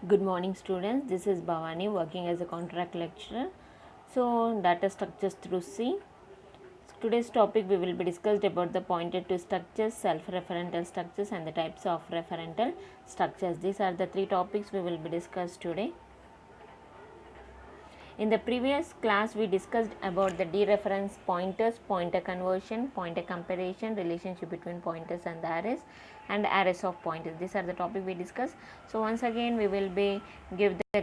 Good morning students, this is Bhavani working as a contract lecturer. So data structures through C. Today's topic we will be discussed about the pointer to structures, self-referential structures and the types of referential structures. These are the three topics we will be discussed today. In the previous class, we discussed about the dereference pointers, pointer conversion, pointer comparison, relationship between pointers and the arrays, and arrays of pointers. These are the topic we discussed. So once again, we will be give the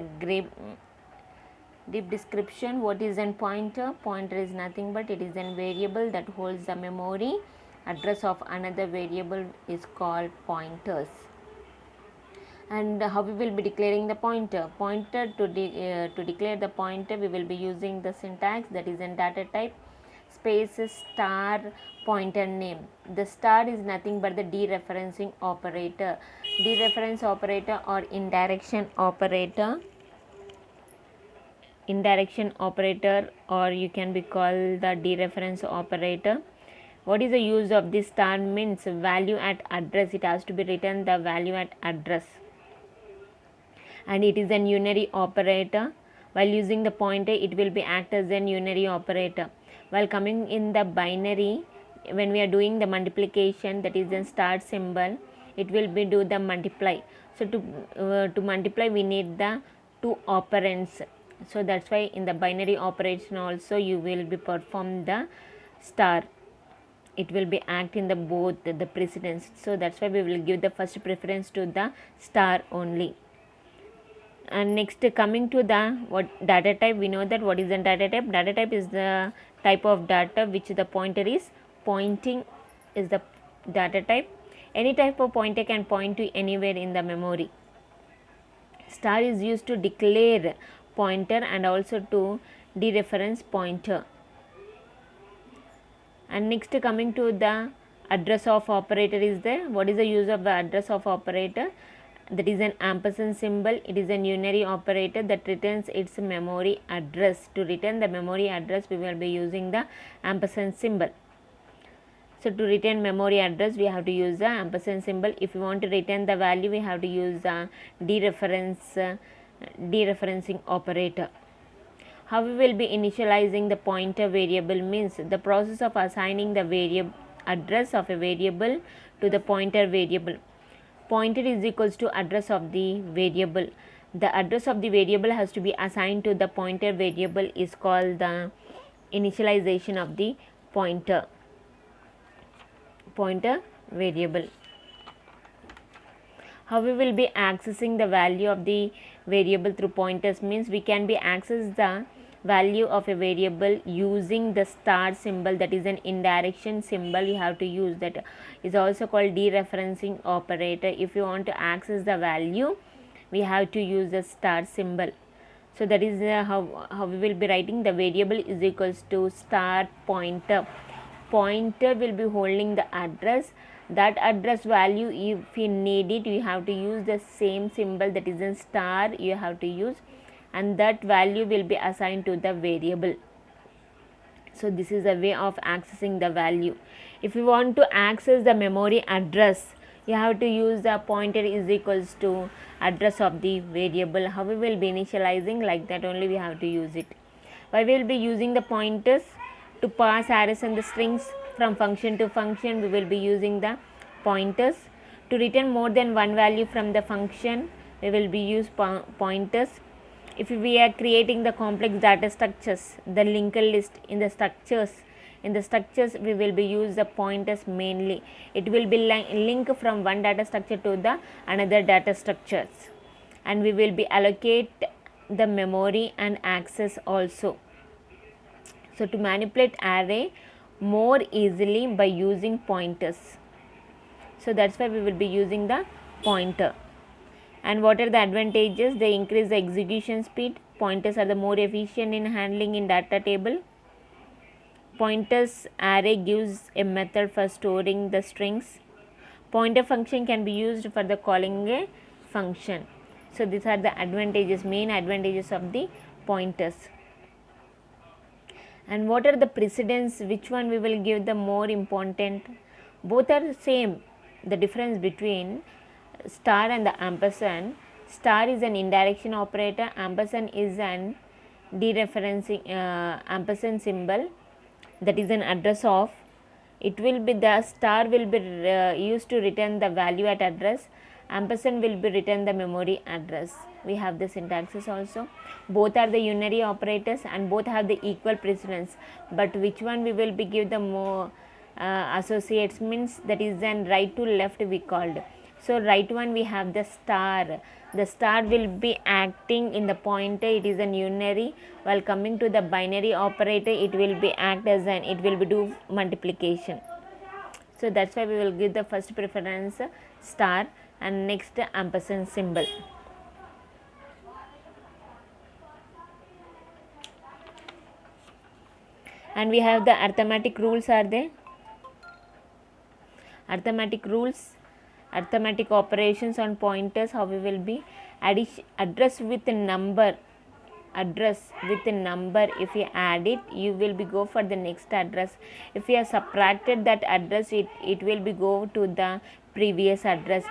deep description. What is a pointer? Pointer is nothing but it is a variable that holds the memory address of another variable is called pointers. And how we will be declaring the pointer to declare the pointer, we will be using the syntax, that is in data type space star pointer name. The star is nothing but the dereferencing operator, dereference operator or indirection operator, or you can be called the dereference operator. What is the use of this star? Means value at address, it has to be written the value at address, and it is an unary operator. While using the pointer, it will be act as an unary operator. While coming in the binary, when we are doing the multiplication, that is a star symbol, it will be do the multiply. So to multiply we need the two operands. So that's why in the binary operation also you will be perform the star, it will be act in the both the precedence. So that's why we will give the first preference to the star only. And next, coming to the data type, we know that what is the data type. Data type is the type of data which the pointer is pointing, is the data type. Any type of pointer can point to anywhere in the memory. Star is used to declare pointer and also to dereference pointer. And next, coming to the address of operator is there. What is the use of the address of operator? That is an ampersand symbol. It is a unary operator that returns its memory address. To return the memory address, we will be using the ampersand symbol. So to return memory address, we have to use the ampersand symbol. If we want to return the value, we have to use the dereferencing operator. How we will be initializing the pointer variable means the process of assigning the variable address of a variable to the pointer variable. Pointer is equals to address of the variable. The address of the variable has to be assigned to the pointer variable is called the initialization of the pointer variable. How we will be accessing the value of the variable through pointers means we can be access the value of a variable using the star symbol, that is an indirection symbol you have to use, that is also called dereferencing operator. If you want to access the value, we have to use the star symbol. So that is how we will be writing the variable is equals to star pointer. Pointer will be holding the address. That address value, if you need it, you have to use the same symbol, that is a star you have to use, and that value will be assigned to the variable. So this is a way of accessing the value. If you want to access the memory address, you have to use the pointer is equals to address of the variable. How we will be initializing, like that only we have to use it. Why we will be using the pointers? To pass arrays and the strings from function to function, we will be using the pointers. To return more than one value from the function, we will be use pointers. If we are creating the complex data structures, the linked list in the structures, we will be use the pointers mainly. It will be link from one data structure to the another data structures, and we will be allocate the memory and access also. So to manipulate array more easily by using pointers. So that's why we will be using the pointer. And what are the advantages? They increase the execution speed. Pointers are the more efficient in handling in data table. Pointers array gives a method for storing the strings. Pointer function can be used for the calling a function. So these are the advantages, main advantages of the pointers. And what are the precedence? Which one we will give the more important? Both are same. The difference between star and the ampersand, Star is an indirection operator. Ampersand is an dereferencing ampersand symbol, that is an address of. It will be, the star will be used to return the value at address. Ampersand will be return the memory address. We have the syntaxes also. Both are the unary operators and both have the equal precedence, but which one we will be give the more associates, means that is then right to left we called. So right one we have the star. The star will be acting in the pointer, it is an unary, while coming to the binary operator it will be act as an, it will be do multiplication. So that's why we will give the first preference star and next ampersand symbol. And we have the arithmetic rules are there. Arithmetic rules, arithmetic operations on pointers, how we will be address with a number, address with a number, if you add it you will be go for the next address. If you have subtracted that address, it will be go to the previous address.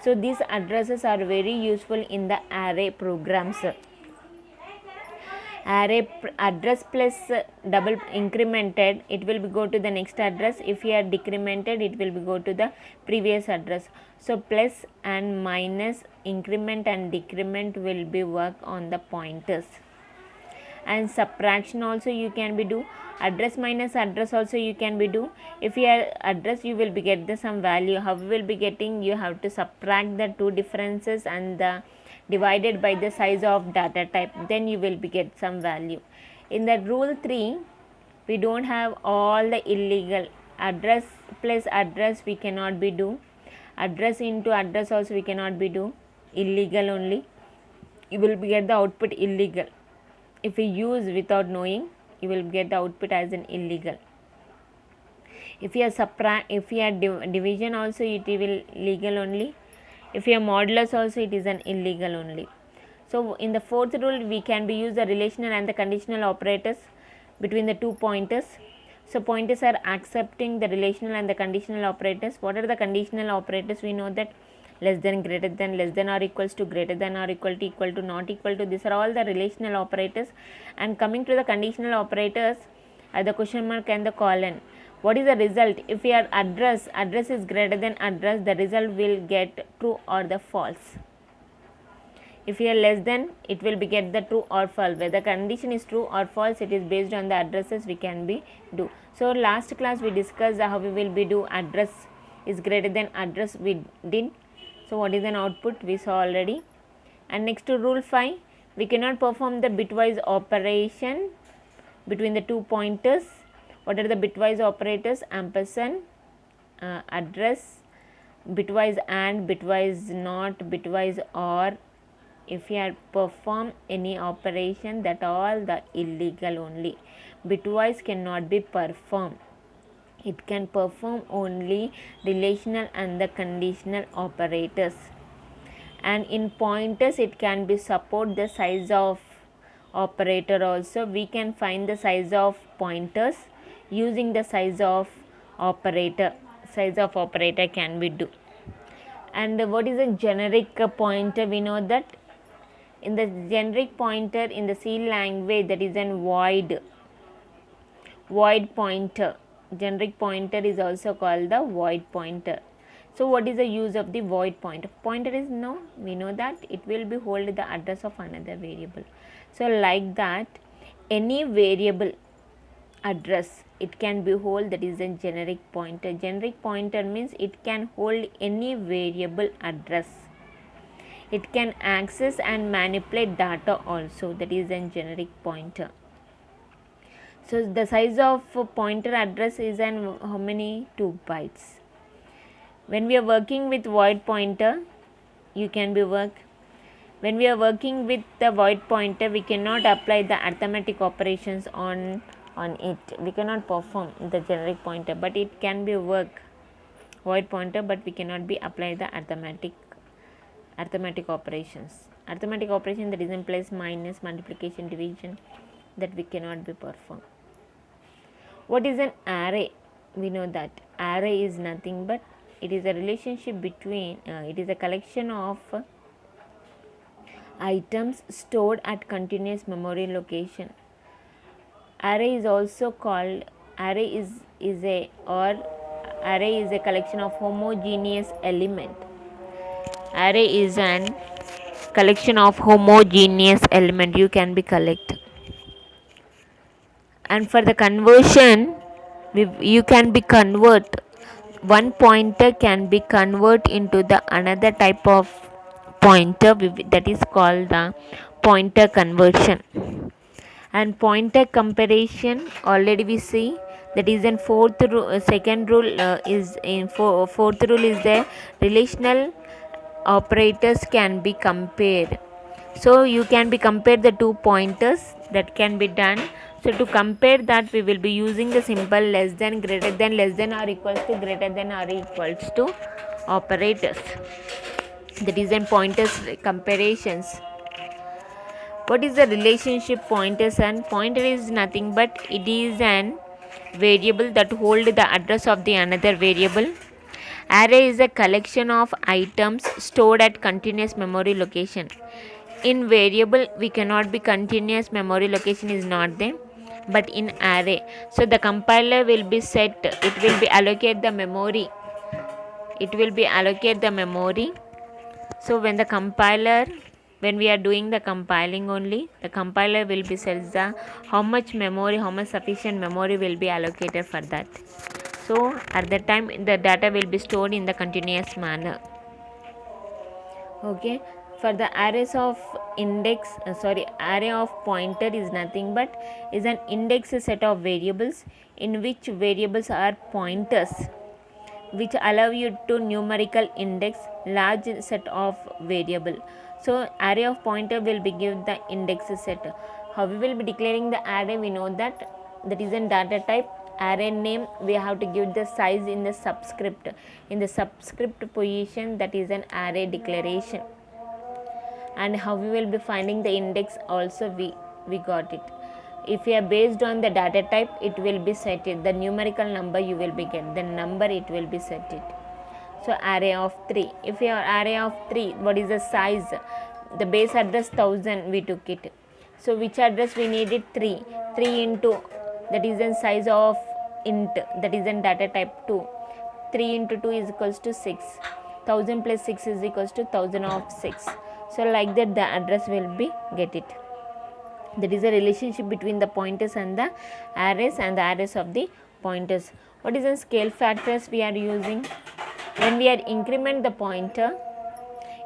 So these addresses are very useful in the array programs. Array address plus double incremented, it will be go to the next address. If you are decremented, it will be go to the previous address. So plus and minus, increment and decrement will be work on the pointers. And subtraction also you can be do, address minus address also you can be do. If you are address, you will be get the some value, how we will be getting, you have to subtract the two differences and the divided by the size of data type, then you will be get some value. In the rule 3 we don't have all the illegal. Address plus address we cannot be do, address into address also we cannot be do, illegal only. You will be get the output illegal. If you use without knowing, you will get the output as an illegal. If you are if you are division also, it will legal only. If you are modulus also, it is an illegal only. So in the fourth rule we can be use the relational and the conditional operators between the two pointers. So pointers are accepting the relational and the conditional operators. What are the conditional operators? We know that less than, greater than, less than or equals to, greater than or equal to, not equal to. These are all the relational operators. And coming to the conditional operators are the question mark and the colon. What is the result? If your address is greater than address, the result will get true or the false. If you are less than, it will be get the true or false. Whether the condition is true or false, it is based on the addresses we can be do. So last class we discussed how we will be do address is greater than address, we did. So what is an output? We saw already. And next to rule 5, we cannot perform the bitwise operation between the two pointers. What are the bitwise operators? Ampersand, address, bitwise and, bitwise not, bitwise or. If you are perform any operation, that all the illegal only. Bitwise cannot be performed. It can perform only relational and the conditional operators. And in pointers it can be support the size of operator also. We can find the size of pointers using the size of operator. Size of operator can be do. And what is a generic pointer? We know that in the generic pointer in the C language, that is an void pointer. Generic pointer is also called the void pointer. So what is the use of the void pointer? Pointer is no, we know that it will be hold the address of another variable. So like that, any variable address it can be hold, that is a generic pointer. Generic pointer means it can hold any variable address. It can access and manipulate data also, that is a generic pointer. So the size of pointer address is an how many? 2 bytes. When we are working with void pointer, you can be work. When we are working with the void pointer, we cannot apply the arithmetic operations on it. We cannot perform the generic pointer, but it can be work void pointer, but we cannot be apply the arithmetic operations. Arithmetic operation, that is in plus, minus, multiplication, division, that we cannot be performed. What is an array? We know that array is nothing but it is a relationship between it is a collection of items stored at continuous memory location. Array is also called array is a or array is a collection of homogeneous element. Array is an collection of homogeneous element you can be collect. And for the conversion, you can be convert one pointer can be convert into the another type of pointer, that is called the pointer conversion. And pointer comparison already we see, that is in second rule is in fourth rule is the relational operators can be compared. So you can be compare the two pointers, that can be done. So to compare that, we will be using the symbol less than, greater than, less than or equals to, greater than or equals to operators, that is in pointers comparisons. What is the relationship pointers? And pointer is nothing but it is an variable that hold the address of the another variable. Array is a collection of items stored at continuous memory location. In variable we cannot be continuous memory location is not there, but in array, so the compiler will be set, it will be allocate the memory, so when we are doing the compiling only, the compiler will be set the how much sufficient memory will be allocated for that. So at that time the data will be stored in the continuous manner. Okay, for the arrays of array of pointer is nothing but is an index set of variables in which variables are pointers, which allow you to numerical index large set of variable. So array of pointer will be give the index set. How we will be declaring the array? We know that is in data type. Array name we have to give the size in the subscript, position, that is an array declaration. And how we will be finding the index also, we got it. If you are based on the data type, it will be set it, the numerical number you will be get, the number it will be set it. So array of 3, if you are array of 3, what is the size? The base address 1000 we took it, so which address we needed? 3 into, that is in size of int, that is in data type 2. 3 into 2 is equals to 6, 1000 plus 6 is equals to 1000 of 6. So like that the address will be get it. That is a relationship between the pointers and the arrays and the arrays of the pointers. What is the scale factors we are using? When we are increment the pointer,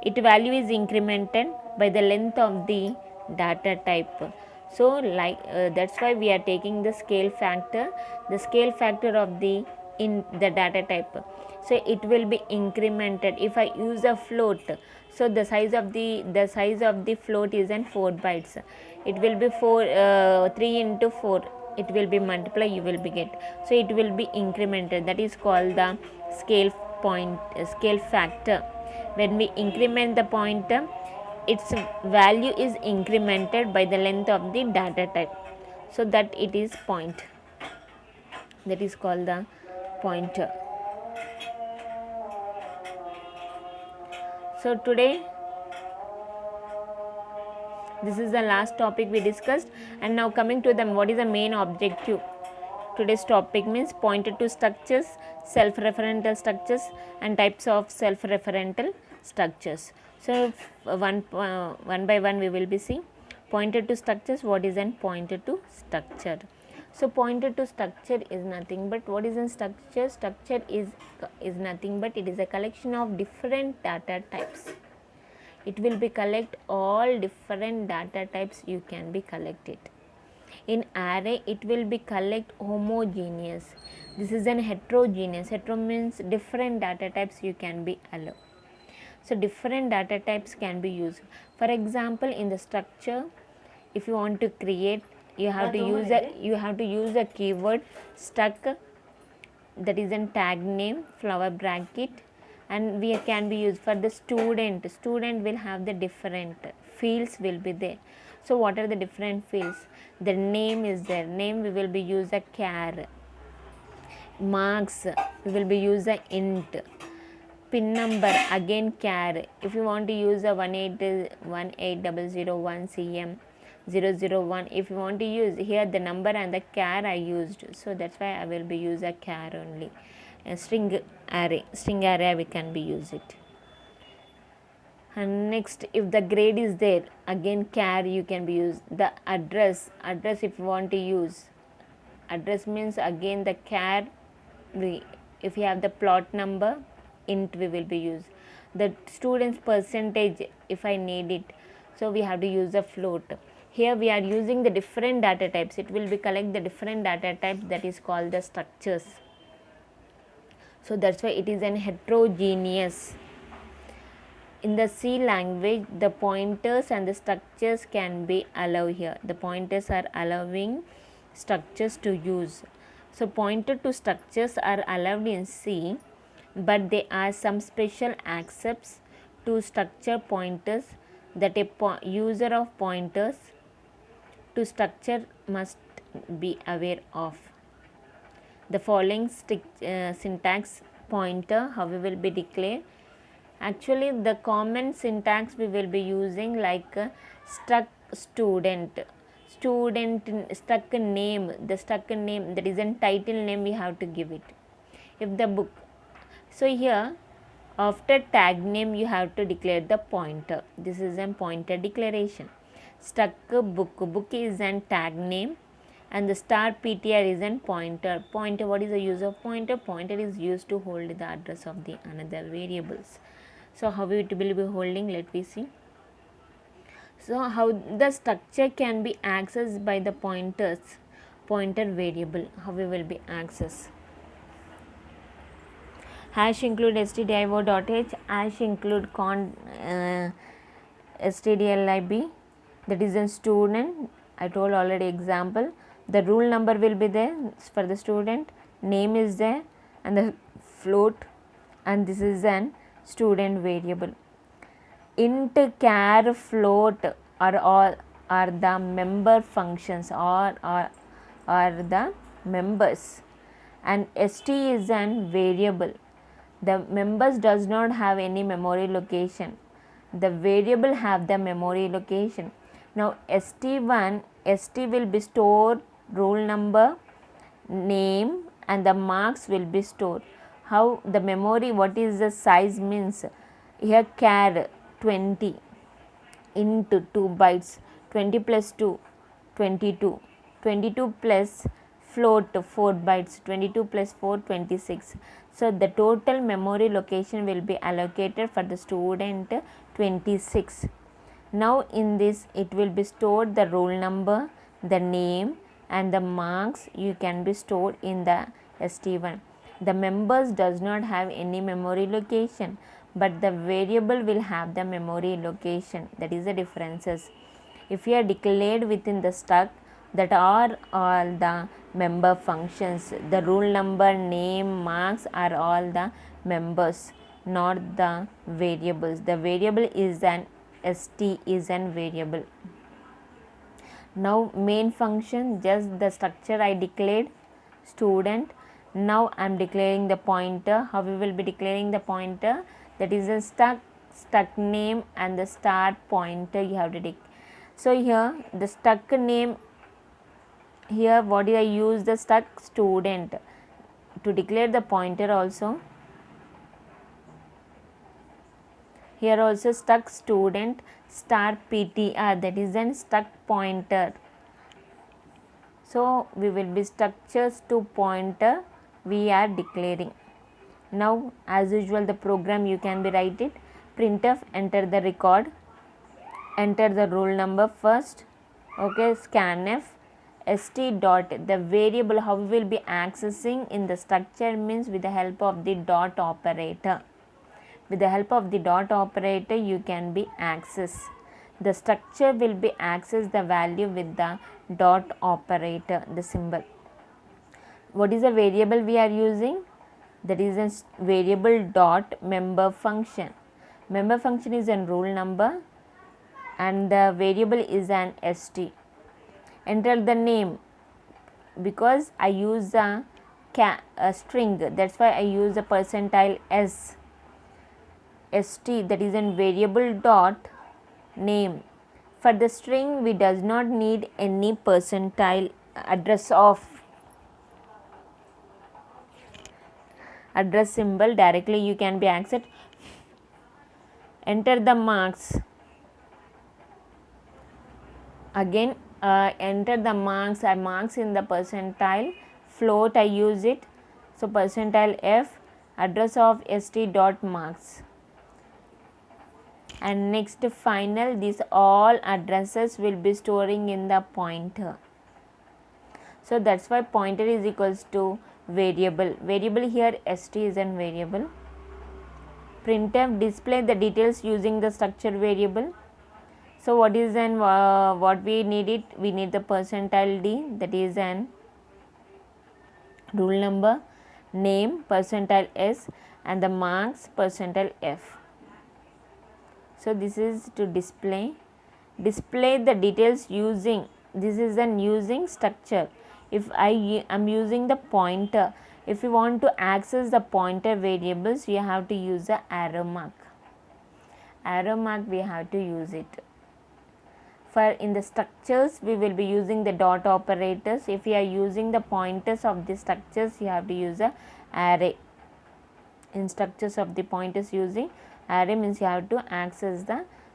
its value is incremented by the length of the data type. So like that's why we are taking the scale factor of the in the data type. So it will be incremented. If I use a float, so the size of the float is in 4 bytes. It will be 3 into 4, it will be multiply, you will be get. So it will be incremented, that is called the scale factor. When we increment the pointer, its value is incremented by the length of the data type, so that it is point, that is called the pointer. So today this is the last topic we discussed, and now coming to them, what is the main objective? Today's topic means pointer to structures, self-referential structures and types of self-referential structures. So one by one we will be seeing pointer to structures. What is an pointer to structure? So pointer to structure is nothing but, what is a structure? Structure is nothing but it is a collection of different data types. It will be collect all different data types you can be collected. In array it will be collect homogeneous. This is an heterogeneous. Hetero means different data types you can be allow. So different data types can be used. For example, in the structure, if you want to create, you have to use a keyword struct, that is in tag name, flower bracket, and we can be used for the student. Student will have the different fields will be there. So what are the different fields? The name is there. Name we will be use a char. Marks we will be use a int. pin number again char. If you want to use a 18001 cm 001, if you want to use here the number and the char I used, so that's why I will be use a char only. A string array we can be use it. And next, if the grade is there, again char you can be used. The address if you want to use, address means again the char. If you have the plot number, int we will be used. The students percentage if I need it, so we have to use a float. Here we are using the different data types. It will be collect the different data types, that is called the structures. So that's why it is an heterogeneous. In the C language, the pointers and the structures can be allowed here. The pointers are allowing structures to use. So pointer to structures are allowed in C, but there are some special accepts to structure pointers that a user of pointers to structure must be aware of. The following syntax pointer, how we will be declared. Actually the common syntax we will be using like struct student, struct name, the struct name, that is a title name we have to give it. If the book, so here after tag name you have to declare the pointer. This is a pointer declaration. Struct book is an tag name, and the star ptr is an pointer. Pointer, what is the use of pointer? Pointer is used to hold the address of the another variables. So how it will be holding, let me see. So how the structure can be accessed by the pointer variable, how we will be accessed. Hash include stdio.h, hash include stdlib, that is a student. I told already example. The rule number will be there for the student, name is there, and the float, and this is an student variable. Int, char, float are the member functions or the members, and st is an variable. The members does not have any memory location. The variable have the memory location. Now st1, st will be stored roll number, name, and the marks will be stored. How the memory, what is the size means, here char 20 into 2 bytes, 20 plus 2 22, 22 plus float 4 bytes, 22 plus 4 26. So the total memory location will be allocated for the student 26. Now in this it will be stored the roll number, the name, and the marks you can be stored in the st1. The members does not have any memory location, but the variable will have the memory location. That is the differences. If you are declared within the struct, that are all the member functions. The rule number, name, marks are all the members, not the variables. The variable is an st is an variable. Now main function, just the structure I declared student. Now I am declaring the pointer. How we will be declaring the pointer? That is a struct name and the start pointer you have to declare. So here the struct name, here what do I use? The struct student to declare the pointer also. Here also struct student star ptr, that is an struct pointer. So we will be structures to pointer we are declaring. Now as usual the program you can be write it. Printf, enter the record, enter the roll number first. Okay, scanf st dot, the variable how we will be accessing in the structure means with the help of the dot operator. With the help of the dot operator you can be access. The structure will be access the value with the dot operator, the symbol. What is the variable we are using? That is a variable dot member function. Member function is a roll number and the variable is an st. Enter the name, because I use a string, that's why I use a percentile s. st, that is a variable dot name. For the string we does not need any percentile address symbol, directly you can be accessed. Enter the marks. Again enter the marks. Marks in the percentile float I use it. So percentile f address of st dot marks. And next final, these all addresses will be storing in the pointer. So that's why pointer is equals to variable here st is an variable. Printf display the details using the structure variable. So what is an what we need it? We need the percentile d, that is an rule number, name percentile s, and the marks percentile f. So this is to display the details using, this is an using structure. If I am using the pointer, if you want to access the pointer variables, you have to use the arrow mark. We have to use it. For in the structures we will be using the dot operators. If you are using the pointers of the structures, you have to use a array. In structures of the pointers using array means you have to access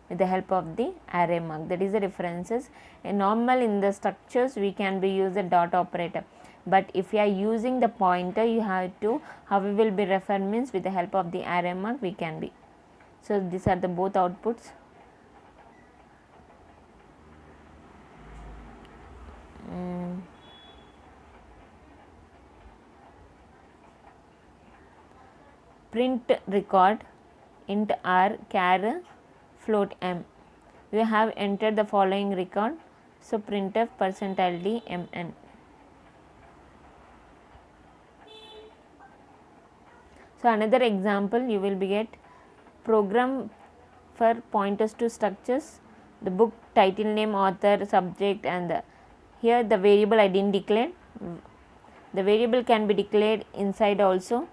with the help of the array mark. That is the references. In normal in the structures we can be use the dot operator, but if you are using the pointer, you have to, how we will be refer means with the help of the array mark we can be. So these are the both outputs. Print record int r char float m. You have entered the following record. So printf percentile d mn. So another example you will be get program for pointers to structures, the book title name, author, subject, and here the variable I didn't declare. The variable can be declared inside also.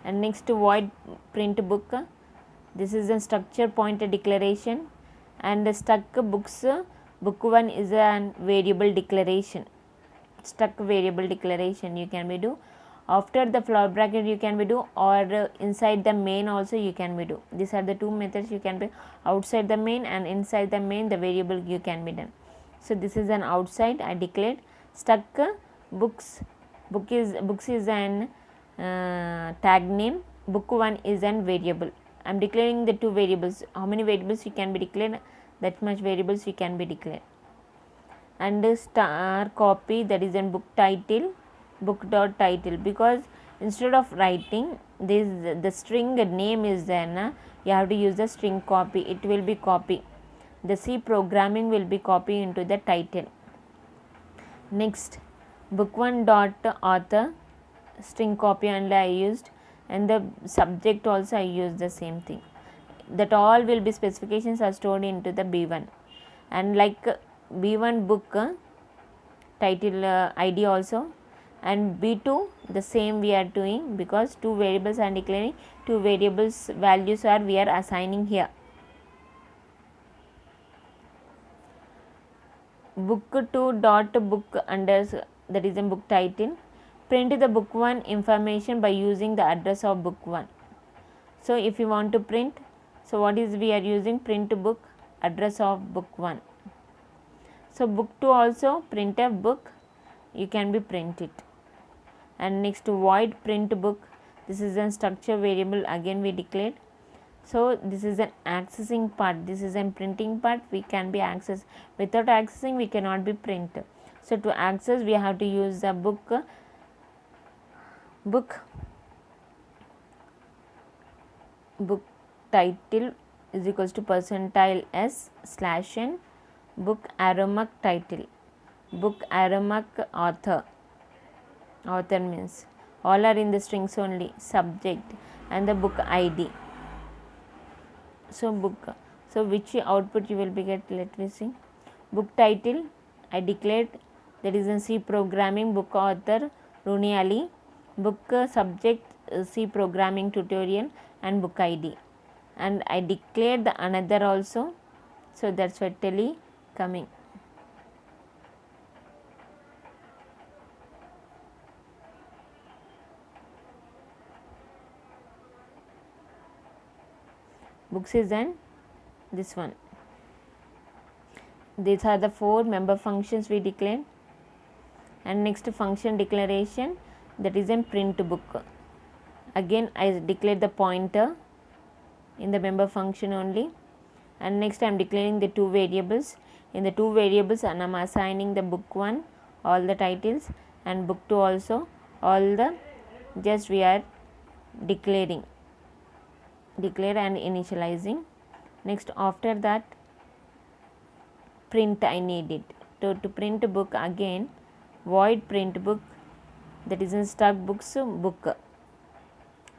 And next void print book, this is a structure pointer declaration, and the stuck books book 1 is a variable declaration. Stuck variable declaration you can be do after the flower bracket, you can be do, or inside the main also you can be do. These are the two methods you can be, outside the main and inside the main the variable you can be done. So this is an outside I declared. Stuck books is an tag name, book 1 is an variable. I am declaring the two variables. How many variables you can be declared, that much variables you can be declared. And star copy, that is in book title, book dot title, because instead of writing this the string name is there, you have to use the string copy. It will be copy, the C programming will be copy into the title. Next book 1 dot author, string copy only I used, and the subject also I used the same thing. That all will be specifications are stored into the B1, and like B1 book title ID also, and B2 the same we are doing, because two variables are declaring, two variables values are we are assigning here. Book 2 dot book under, that is in book title, print the book 1 information by using the address of book 1. So if you want to print, so what is we are using, print book address of book 1. So book 2 also printf book you can be print it. And next void print book, this is a structure variable again we declared. So this is an accessing part, this is an printing part, we can be accessed. Without accessing we cannot be print. So to access we have to use the book title is equals to percentile s slash n book arrow mark title, book arrow mark author means all are in the strings only, subject, and the book ID. So book, so which output you will be get, let me see. Book title I declared, that is in C programming, book author Rooney Ali. book subject C programming tutorial and book ID, and I declared the another also, so that's why tele coming. Books is an this one. These are the 4 member functions we declared. And next function declaration, that is in print book. Again I declared the pointer in the member function only, and next I am declaring the 2 variables. In the 2 variables and I am assigning the book 1 all the titles and book 2 also all the, just we are declare and initializing. Next after that print I need it. To print book, again void print book, that is in stock books book.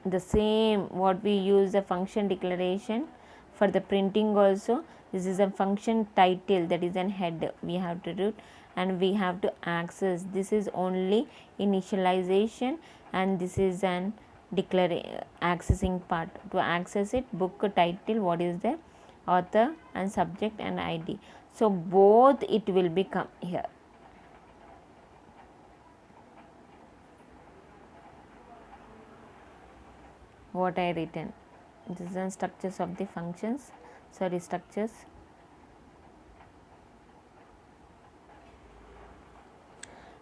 The same what we use the function declaration for the printing also. This is a function title, that is an head we have to do, and we have to access. This is only initialization and this is an accessing part. To access it, book title, what is the author and subject and ID. So both it will become here. What I written, this is the structures of the functions, structures.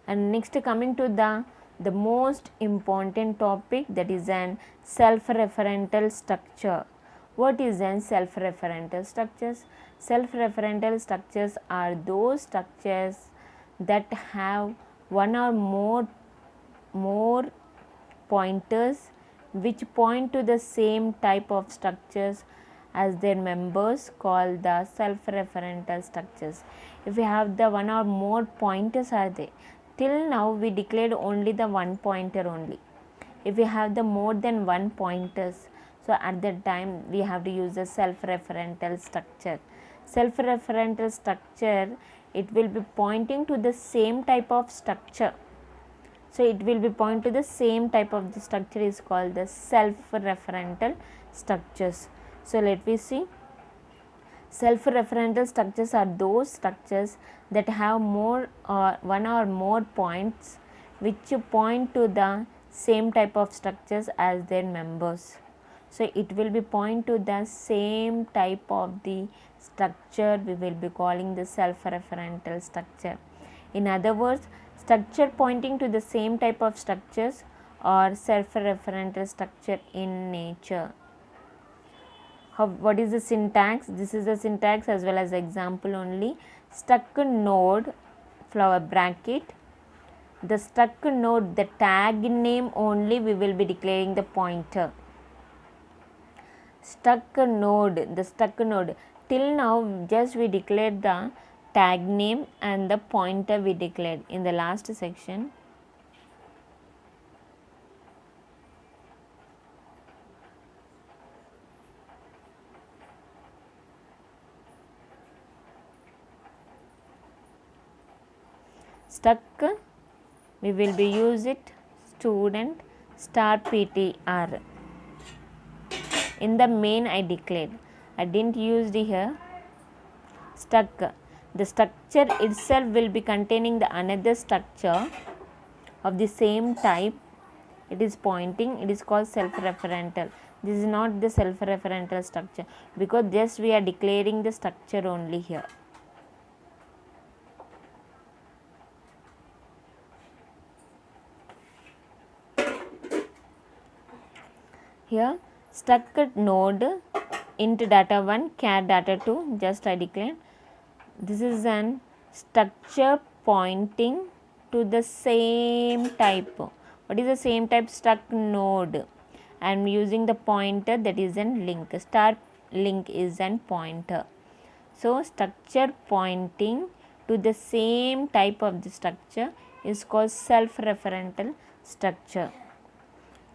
And next coming to the most important topic, that is an self-referential structure. What is an self-referential structures? Self-referential structures are those structures that have one or more pointers which point to the same type of structures as their members, called the self-referential structures. If we have the one or more pointers are there, till now we declared only the one pointer only. If we have the more than one pointers, so at that time we have to use the self-referential structure. Self-referential structure, it will be pointing to the same type of structure. So it will be point to the same type of the structure is called the self-referential structures. So let me see. Self-referential structures are those structures that have more or one or more points which point to the same type of structures as their members. So it will be point to the same type of the structure we will be calling the self-referential structure. In other words, structure pointing to the same type of structures or self-referential structure in nature. What is the syntax? This is the syntax as well as example only. Struct node flower bracket. The struct node, the tag name only we will be declaring the pointer. Struct node, the struct node. Till now just we declared the tag name and the pointer we declared in the last section. Struct, we will be use it student star ptr. In the main I declared, I didn't use the here. Struct, the structure itself will be containing the another structure of the same type. It is pointing, it is called self-referential. This is not the self-referential structure because just we are declaring the structure only here. Here struct node int data1 char data2, just I declared. This is an structure pointing to the same type. What is the same type? Struct node. I am using the pointer, that is an link. Star link is an pointer. So structure pointing to the same type of the structure is called self-referential structure.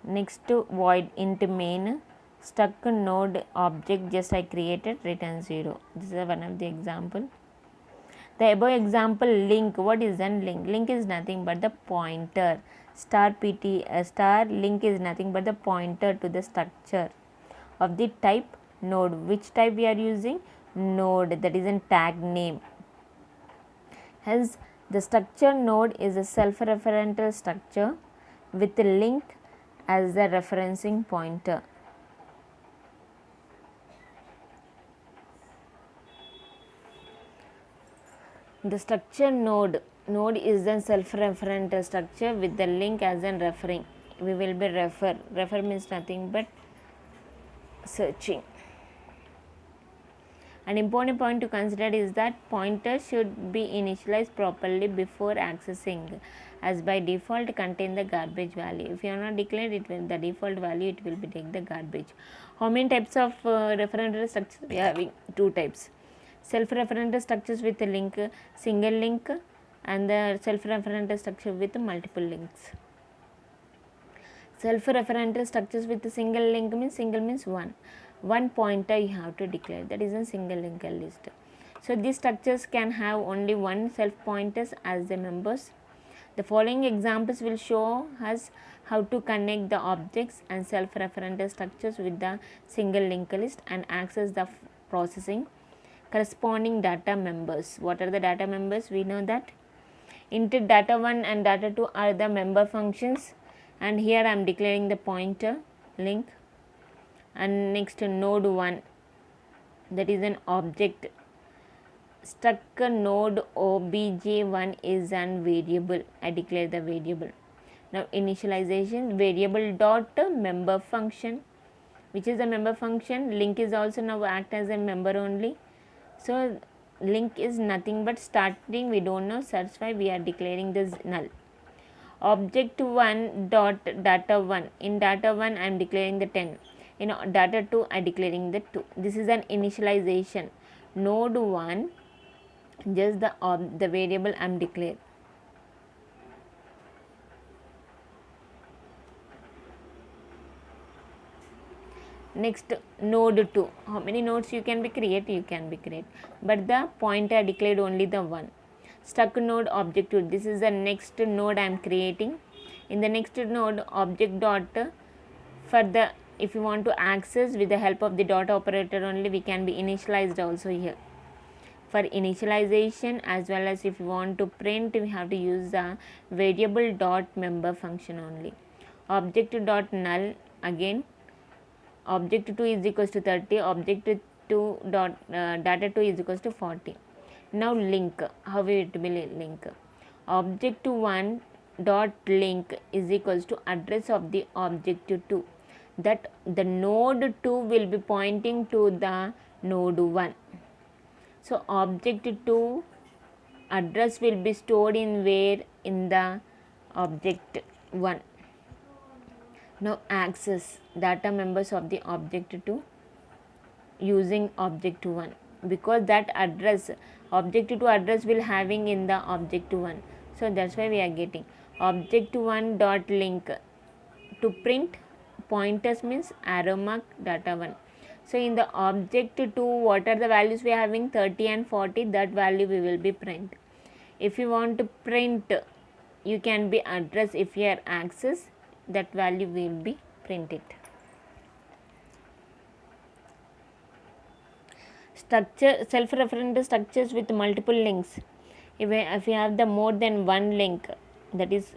Next to void int main, struct node object just I created, return 0. This is one of the example. The above example link, what is an link? Link is nothing but the pointer. Star PT, star link is nothing but the pointer to the structure of the type node. Which type we are using? Node, that is a tag name. Hence, the structure node is a self-referential structure with a link as the referencing pointer. The structure node is a self-referential structure with the link as an referring. We will be refer means nothing but searching. An important point to consider is that pointers should be initialized properly before accessing, as by default contain the garbage value. If you are not declared it will the default value, it will be take the garbage. How many types of referential structures we are having? Two types. Self-referential structures with a link, single link, and the self-referential structure with multiple links. Self-referential structures with a single link means one pointer you have to declare, that is a single linked list. So these structures can have only one self pointers as the members. The following examples will show us how to connect the objects and self-referential structures with the single linked list and access the processing corresponding data members. What are the data members? We know that int data1 and data2 are the member functions, and here I am declaring the pointer link. And next, node 1, that is an object. Struck node obj1 is an variable. I declare the variable. Now initialization, variable dot member function, which is a member function. Link is also now act as a member only. So link is nothing but starting, we don't know, that's why we are declaring this null. Object 1 dot data 1, in data 1 I am declaring the 10, in data 2 I am declaring the 2. This is an initialization. Node 1, just the variable I am declared. Next, node 2, how many nodes you can be create? You can be create, but the pointer declared only the one. Struck node object 2, this is the next node I am creating. In the next node, object dot, for the, if you want to access with the help of the dot operator only, we can be initialized also here. For initialization as well as if you want to print, we have to use the variable dot member function only. Object dot null, again object 2 is equals to 30, object 2 dot data 2 is equals to 40. Now link, how it will be link? Object 1 dot link is equals to address of the object 2, that the node 2 will be pointing to the node 1. So object 2 address will be stored in where? In the object 1. Now access data members of the object 2 using object 1, because that address, object 2 address will having in the object 1. So that's why we are getting object 1 dot link to print pointers means arrow mark data 1. So in the object 2, what are the values we are having? 30 and 40, that value we will be print. If you want to print, you can be address, if you are access, that value will be printed. Structure, self-referential structures with multiple links. If you have the more than one link, that is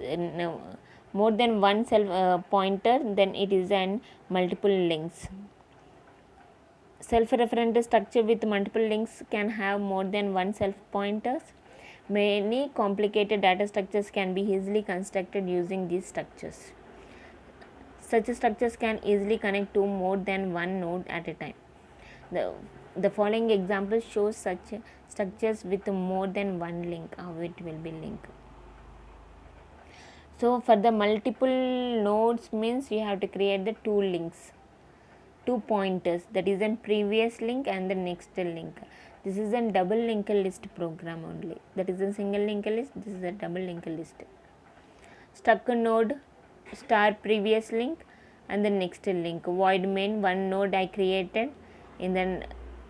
more than one self pointer, then it is an multiple links. Self-referential structure with multiple links can have more than one self pointers. Many complicated data structures can be easily constructed using these structures. Such structures can easily connect to more than one node at a time. The following example shows such structures with more than one link, how it will be linked. So for the multiple nodes means you have to create the two links, two pointers, that is a previous link and the next link. This is a double linked list program only, that is a single linked list, this is a double linked list. Struck node star previous link and the next link. Void main, one node I created, and then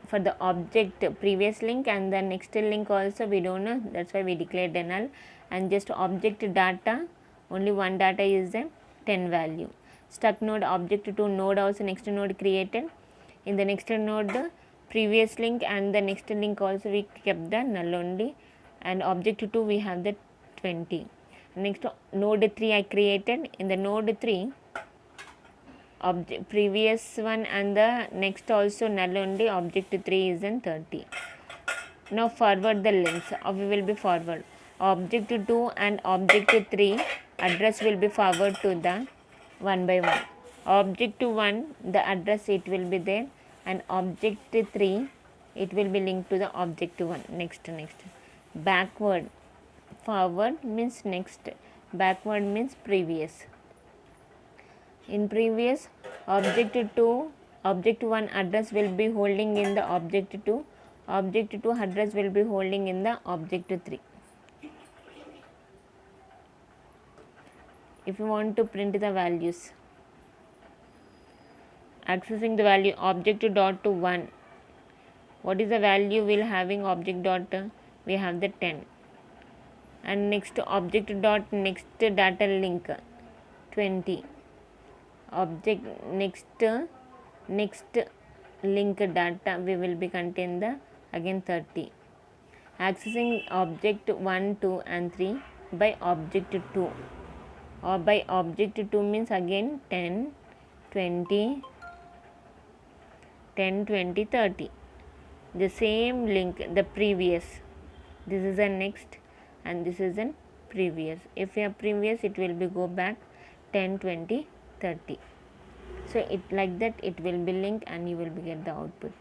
for the object previous link and the next link also we don't know, that's why we declared a null. And just object data only one data is the 10 value. Struct node object to node also next node created. In the next node the previous link and the next link also we kept the null only, and object 2 we have the 20. Next node 3 I created. In the node 3 object previous one and the next also null only, object 3 is in 30. Now forward the links, we will be forward object 2 and object 3 address will be forward to the one by one. Object 1 the address it will be there, and object 3 it will be linked to the object 1. Next backward, forward means next, backward means previous. In previous object 2 object 1 address will be holding in the object 2, object 2 address will be holding in the object 3. If you want to print the values, accessing the value object dot to 1, what is the value will having object dot, we have the 10, and next object dot next data link 20, object next link data we will be contain the again 30. Accessing object 1 2 and 3 by object 2 or by object 2 means again 10 20 30, the same link the previous, this is a next and this is an previous. If you have previous it will be go back 10 20 30. So it like that it will be linked and you will be get the output.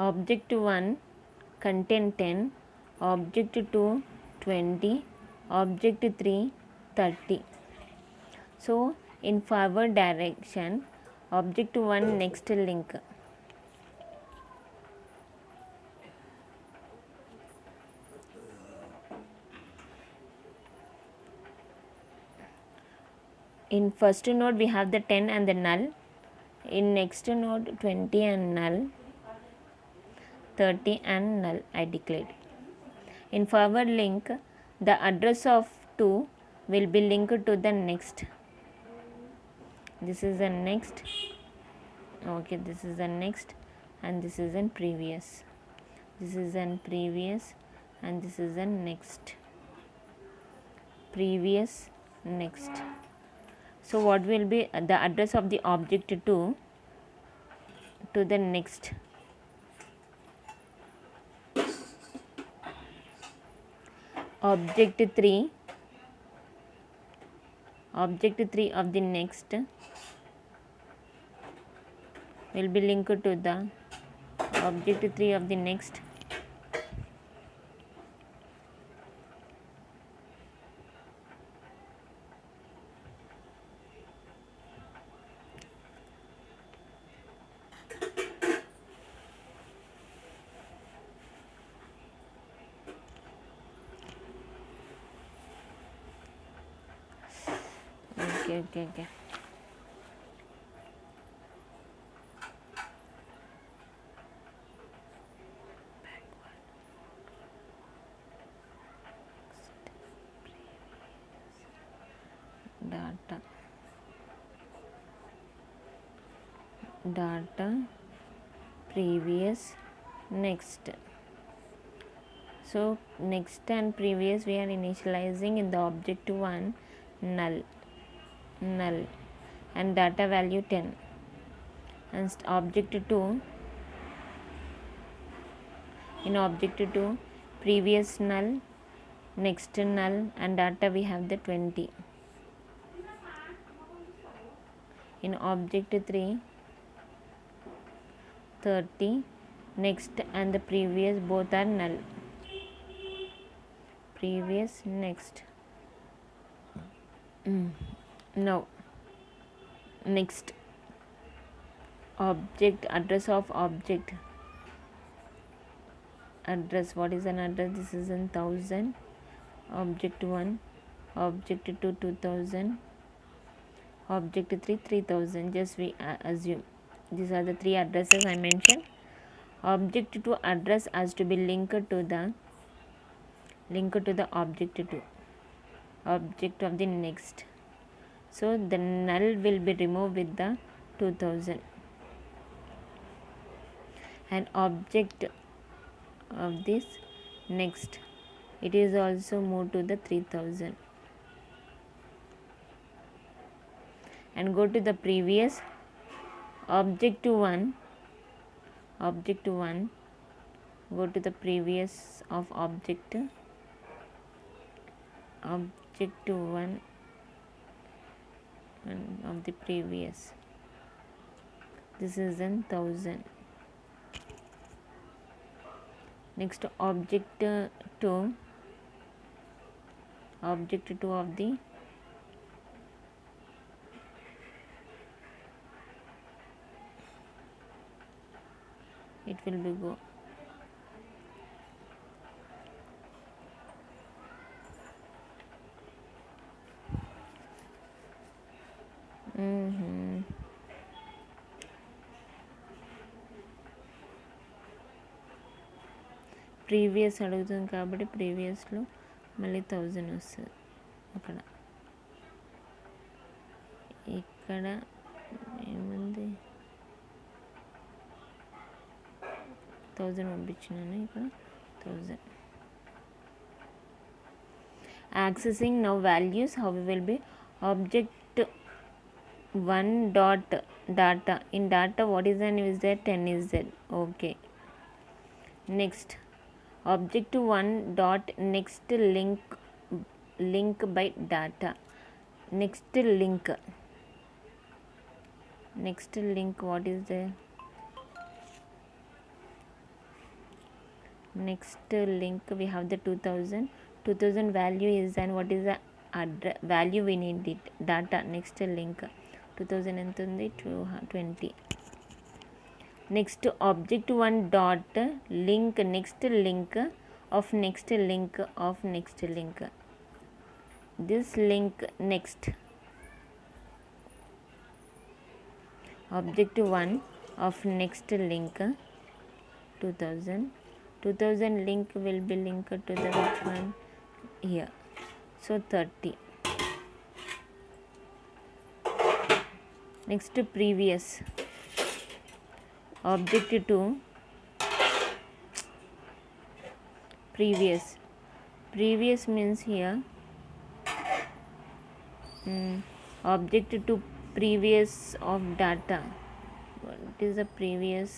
Object 1 contain 10, object 2 20, object 3 30. So in forward direction object 1 next link, in first node we have the 10 and the null, in next node 20 and null, 30 and null I declared. In forward link the address of 2 will be linked to the next, this is the next, okay, this is the next and this is an previous, this is an previous and this is an next, previous next. So what will be the address of the object 2 to the next, object 3 of the next will be linked to the object 3 of the next, okay. Data previous next. So next and previous we are initializing in the object 1 null and data value 10, and object 2, in object 2 previous null, next null and data we have the 20. In object 3 30, next and the previous both are null, previous next. Now next object, address of object address. What is an address? This is in 1000. Object 1, object 2 2000, object 3 3000. Just we assume these are the three addresses I mentioned. Object 2 address has to be linked to the object 2, object of the next. So the null will be removed with the 2000, and object of this next, it is also moved to the 3000, and go to the previous object 1, go to the previous of object 1 and of the previous. This is in 1000. Next object 2 of the it will be go previous అడుగుతుంది కాబట్టి ప్రీవియస్లో మళ్ళీ 1000 వస్తుంది. ఇక్కడ ఏముంది 1000 పంపించినాను, ఇక్కడ 1000. Accessing now values, how we will be object 1 dot data. In data what is the is there? 10 is there. Okay. Next object 1 dot next link by data. Next link what is there? Next link we have the 2000 value is, and what is the value we need it? Data. Next link 2000 ఎంత ఉంది? 20. Next object 1 dot link next link of next link of next link. This link next object 1 of next link 2000 link will be linked to the which one? Here. So 30. Next previous object 2 previous means here object 2 previous of data. What is the previous?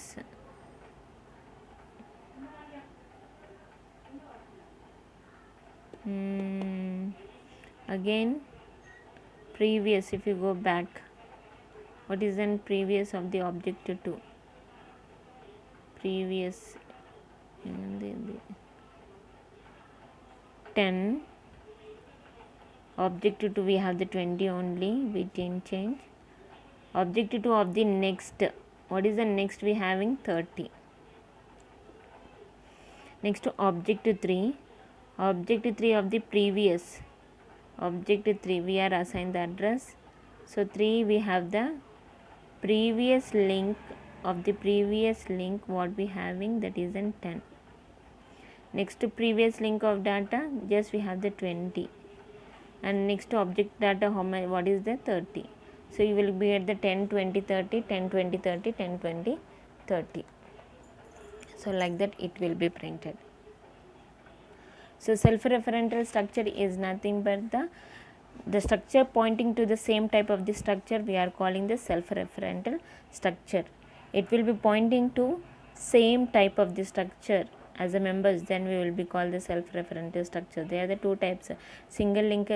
Again previous, if you go back, what is then previous of the object 2? Previous 10, object 2 we have the 20 only, we didn't change. Object 2 of the next, what is the next we having? 30. Next object 3 of the previous, object 3 we are assigned the address. So 3 we have the previous link of the previous link, what we having, that is in 10. Next previous link of data, just we have the 20, and next object data how much, what is the 30. So you will be at the 10 20 30 10 20 30 10 20 30. So like that it will be printed. So self-referential structure is nothing but the structure pointing to the same type of the structure we are calling the self-referential structure. It will be pointing to same type of the structure as a members, then we will be called the self-referential structure. There are the two types: single link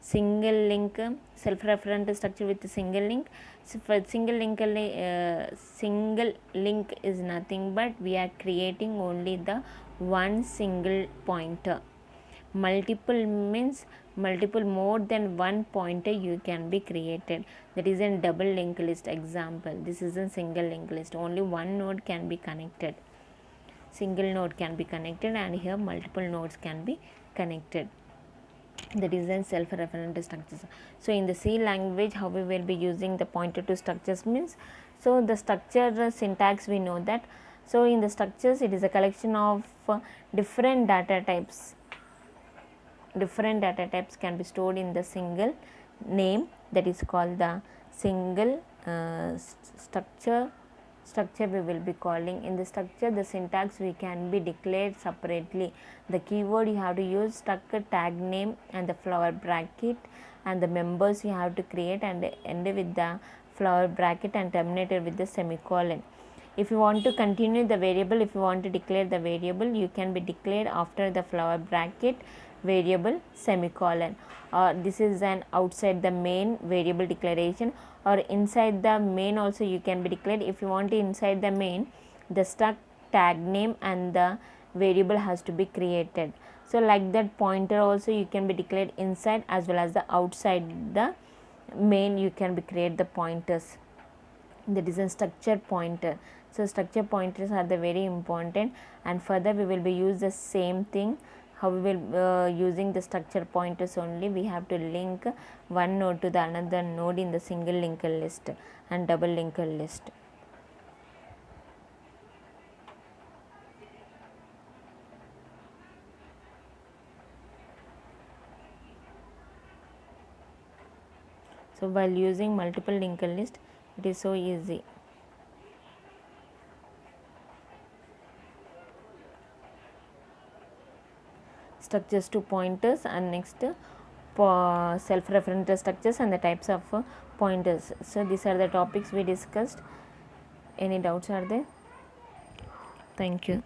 self-referential structure with single link. So for single link is nothing but we are creating only the one single pointer. Multiple means multiple, more than one pointer you can be created. That is a double linked list example. This is a single linked list, only one node can be connected. single node can be connected, and here multiple nodes can be connected. That is then self-referent structures. So in the C language, how we will be using the pointer to structures means, so the structure syntax we know that. So in the structures, it is a collection of different data types. Different data types can be stored in the single name, that is called the single structure we will be calling. In the structure, the syntax we can be declared separately. The keyword you have to use struct tag name and the flower bracket, and the members you have to create and end with the flower bracket and terminate it with the semicolon. If you want to continue the variable, if you want to declare the variable, you can be declared after the flower bracket variable semicolon, or this is an outside the main variable declaration, or inside the main also you can be declared. If you want to inside the main, the struct tag name and the variable has to be created. So like that, pointer also you can be declared inside as well as the outside the main, you can be create the pointers. That is a structure pointer. So structure pointers are the very important, and further we will be use the same thing. How we will using the structure pointers only, we have to link one node to the another node in the single linked list and double linked list. So while using multiple linked list, it is so easy. Structures to pointers, and next self-referential structures and the types of pointers. So these are the topics we discussed. Any doubts are there? Thank you.